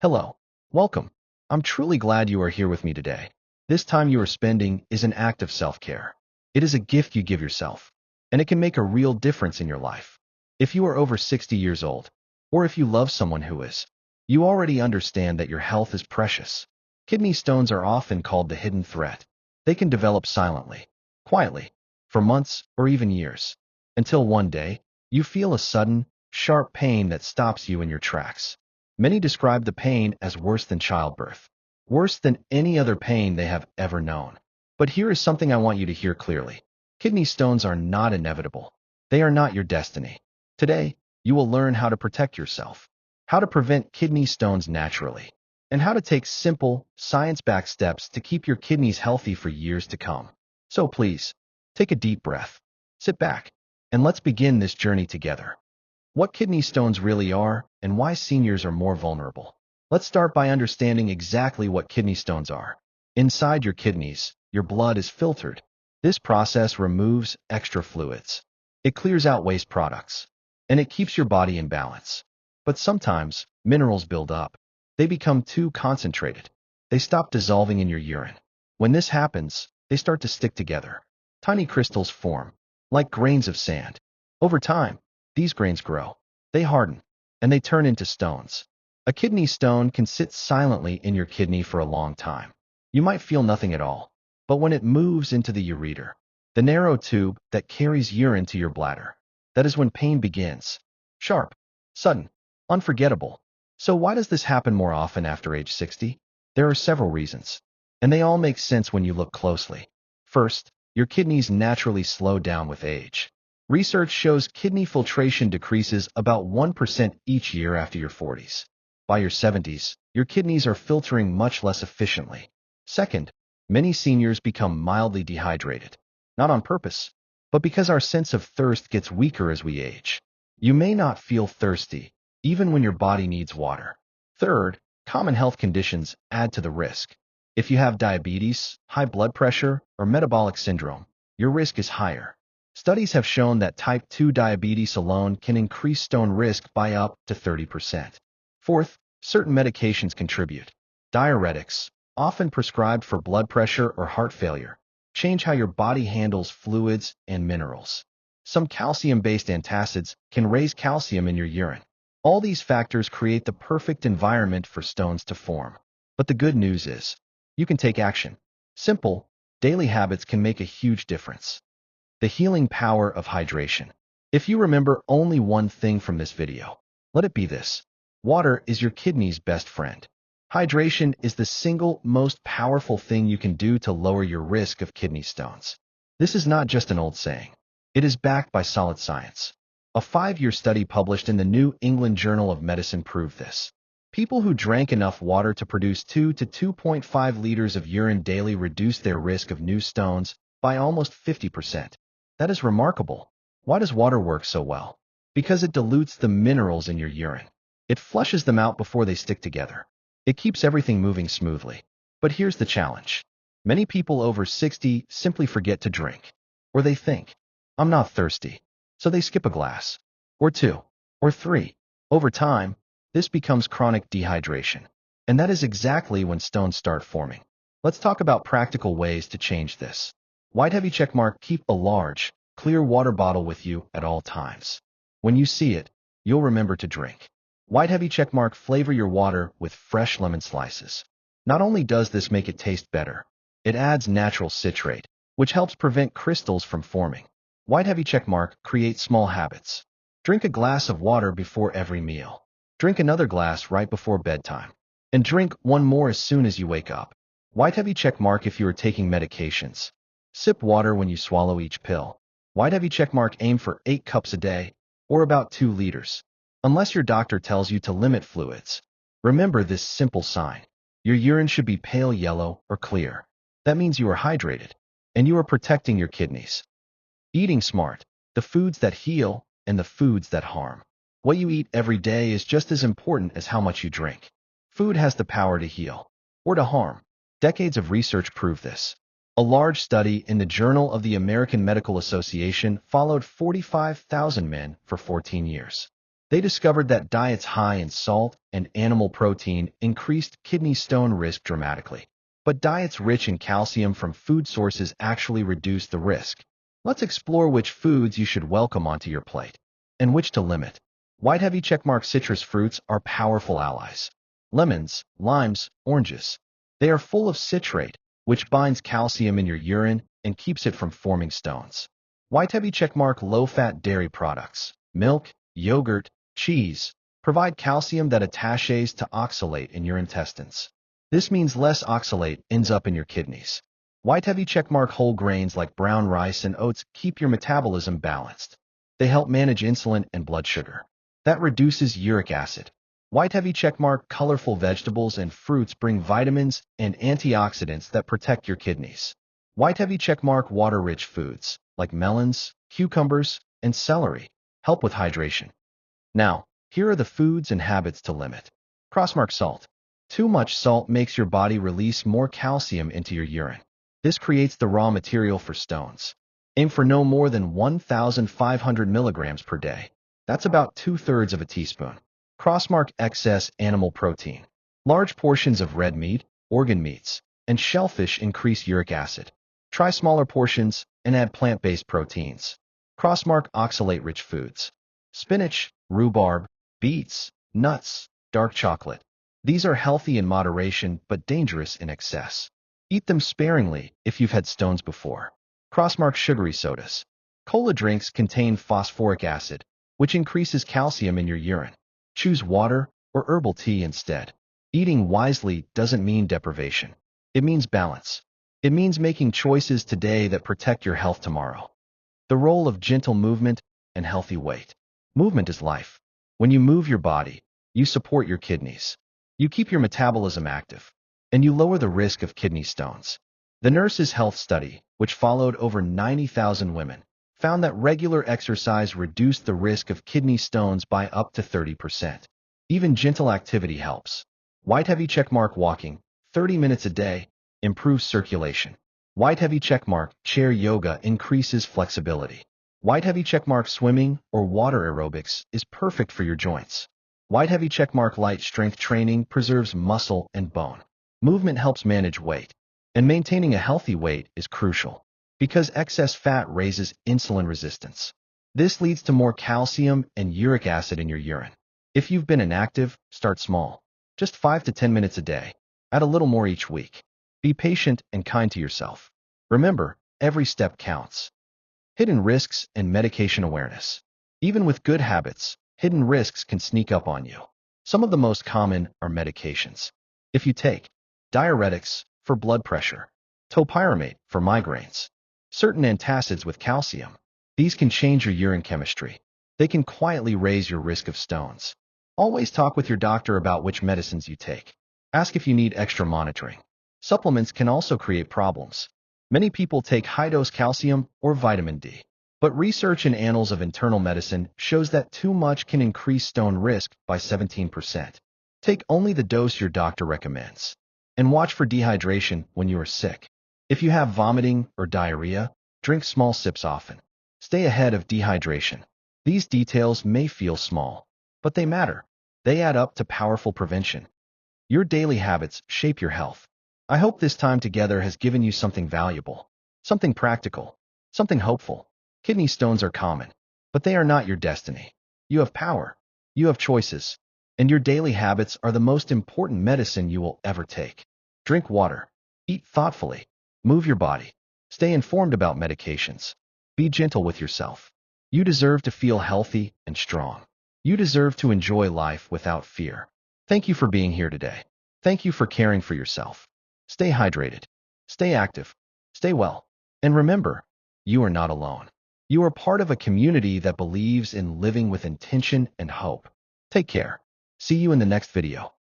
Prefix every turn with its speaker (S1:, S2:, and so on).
S1: Hello. Welcome. I'm truly glad you are here with me today. This time you are spending is an act of self-care. It is a gift you give yourself, and it can make a real difference in your life. If you are over 60 years old, or if you love someone who is, you already understand that your health is precious. Kidney stones are often called the hidden threat. They can develop silently, quietly, for months or even years, until one day, you feel a sudden, sharp pain that stops you in your tracks. Many describe the pain as worse than childbirth, worse than any other pain they have ever known. But here is something I want you to hear clearly. Kidney stones are not inevitable. They are not your destiny. Today, you will learn how to protect yourself, how to prevent kidney stones naturally, and how to take simple, science-backed steps to keep your kidneys healthy for years to come. So please, take a deep breath, sit back, and let's begin this journey together. What kidney stones really are, and why seniors are more vulnerable. Let's start by understanding exactly what kidney stones are. Inside your kidneys, your blood is filtered. This process removes extra fluids. It clears out waste products, and it keeps your body in balance. But sometimes, minerals build up. They become too concentrated. They stop dissolving in your urine. When this happens, they start to stick together. Tiny crystals form, like grains of sand. Over time, these grains grow, they harden, and they turn into stones. A kidney stone can sit silently in your kidney for a long time. You might feel nothing at all, but when it moves into the ureter, the narrow tube that carries urine to your bladder, that is when pain begins. Sharp, sudden, unforgettable. So why does this happen more often after age 60? There are several reasons, and they all make sense when you look closely. First, your kidneys naturally slow down with age. Research shows kidney filtration decreases about 1% each year after your 40s. By your 70s, your kidneys are filtering much less efficiently. Second, many seniors become mildly dehydrated, not on purpose, but because our sense of thirst gets weaker as we age. You may not feel thirsty, even when your body needs water. Third, common health conditions add to the risk. If you have diabetes, high blood pressure, or metabolic syndrome, your risk is higher. Studies have shown that type 2 diabetes alone can increase stone risk by up to 30%. Fourth, certain medications contribute. Diuretics, often prescribed for blood pressure or heart failure, change how your body handles fluids and minerals. Some calcium-based antacids can raise calcium in your urine. All these factors create the perfect environment for stones to form. But the good news is, you can take action. Simple, daily habits can make a huge difference. The healing power of hydration. If you remember only one thing from this video, let it be this. Water is your kidney's best friend. Hydration is the single most powerful thing you can do to lower your risk of kidney stones. This is not just an old saying. It is backed by solid science. A 5-year study published in the New England Journal of Medicine proved this. People who drank enough water to produce 2 to 2.5 liters of urine daily reduced their risk of new stones by almost 50%. That is remarkable. Why does water work so well? Because it dilutes the minerals in your urine. It flushes them out before they stick together. It keeps everything moving smoothly. But here's the challenge. Many people over 60 simply forget to drink. Or they think, I'm not thirsty. So they skip a glass. Or two. Or three. Over time, this becomes chronic dehydration. And that is exactly when stones start forming. Let's talk about practical ways to change this. White heavy checkmark, keep a large, clear water bottle with you at all times. When you see it, you'll remember to drink. White heavy checkmark, flavor your water with fresh lemon slices. Not only does this make it taste better, it adds natural citrate, which helps prevent crystals from forming. White heavy checkmark, create small habits. Drink a glass of water before every meal. Drink another glass right before bedtime. And drink one more as soon as you wake up. White heavy checkmark if you are taking medications. Sip water when you swallow each pill. White heavy checkmark, aim for 8 cups a day, or about 2 liters. Unless your doctor tells you to limit fluids. Remember this simple sign. Your urine should be pale yellow or clear. That means you are hydrated, and you are protecting your kidneys. Eating smart. The foods that heal and the foods that harm. What you eat every day is just as important as how much you drink. Food has the power to heal, or to harm. Decades of research prove this. A large study in the Journal of the American Medical Association followed 45,000 men for 14 years. They discovered that diets high in salt and animal protein increased kidney stone risk dramatically. But diets rich in calcium from food sources actually reduce the risk. Let's explore which foods you should welcome onto your plate and which to limit. White heavy checkmark citrus fruits are powerful allies. Lemons, limes, oranges. They are full of citrate, which binds calcium in your urine and keeps it from forming stones. White heavy checkmark low-fat dairy products. Milk, yogurt, cheese provide calcium that attaches to oxalate in your intestines. This means less oxalate ends up in your kidneys. White heavy checkmark whole grains like brown rice and oats keep your metabolism balanced. They help manage insulin and blood sugar. That reduces uric acid. White heavy checkmark colorful vegetables and fruits bring vitamins and antioxidants that protect your kidneys. White heavy checkmark water-rich foods like melons, cucumbers, and celery help with hydration. Now, here are the foods and habits to limit. Crossmark salt. Too much salt makes your body release more calcium into your urine. This creates the raw material for stones. Aim for no more than 1,500 milligrams per day. That's about 2/3 of a teaspoon. Crossmark excess animal protein. Large portions of red meat, organ meats, and shellfish increase uric acid. Try smaller portions and add plant-based proteins. Crossmark oxalate-rich foods. Spinach, rhubarb, beets, nuts, dark chocolate. These are healthy in moderation but dangerous in excess. Eat them sparingly if you've had stones before. Crossmark sugary sodas. Cola drinks contain phosphoric acid, which increases calcium in your urine. Choose water or herbal tea instead. Eating wisely doesn't mean deprivation. It means balance. It means making choices today that protect your health tomorrow. The role of gentle movement and healthy weight. Movement is life. When you move your body, you support your kidneys. You keep your metabolism active, and you lower the risk of kidney stones. The Nurses' Health Study, which followed over 90,000 women, found that regular exercise reduced the risk of kidney stones by up to 30%. Even gentle activity helps. White heavy checkmark walking, 30 minutes a day, improves circulation. White heavy checkmark chair yoga increases flexibility. White heavy checkmark swimming or water aerobics is perfect for your joints. White heavy checkmark light strength training preserves muscle and bone. Movement helps manage weight, and maintaining a healthy weight is crucial because excess fat raises insulin resistance. This leads to more calcium and uric acid in your urine. If you've been inactive, start small. Just 5 to 10 minutes a day. Add a little more each week. Be patient and kind to yourself. Remember, every step counts. Hidden risks and medication awareness. Even with good habits, hidden risks can sneak up on you. Some of the most common are medications. If you take diuretics for blood pressure, topiramate for migraines, certain antacids with calcium, these can change your urine chemistry. They can quietly raise your risk of stones. Always talk with your doctor about which medicines you take. Ask if you need extra monitoring. Supplements can also create problems. Many people take high-dose calcium or vitamin D. But research in Annals of Internal Medicine shows that too much can increase stone risk by 17%. Take only the dose your doctor recommends. And watch for dehydration when you are sick. If you have vomiting or diarrhea, drink small sips often. Stay ahead of dehydration. These details may feel small, but they matter. They add up to powerful prevention. Your daily habits shape your health. I hope this time together has given you something valuable, something practical, something hopeful. Kidney stones are common, but they are not your destiny. You have power, you have choices, and your daily habits are the most important medicine you will ever take. Drink water, eat thoughtfully, move your body, stay informed about medications. Be gentle with yourself. You deserve to feel healthy and strong. You deserve to enjoy life without fear. Thank you for being here today. Thank you for caring for yourself. Stay hydrated, stay active, stay well. And remember, you are not alone. You are part of a community that believes in living with intention and hope. Take care. See you in the next video.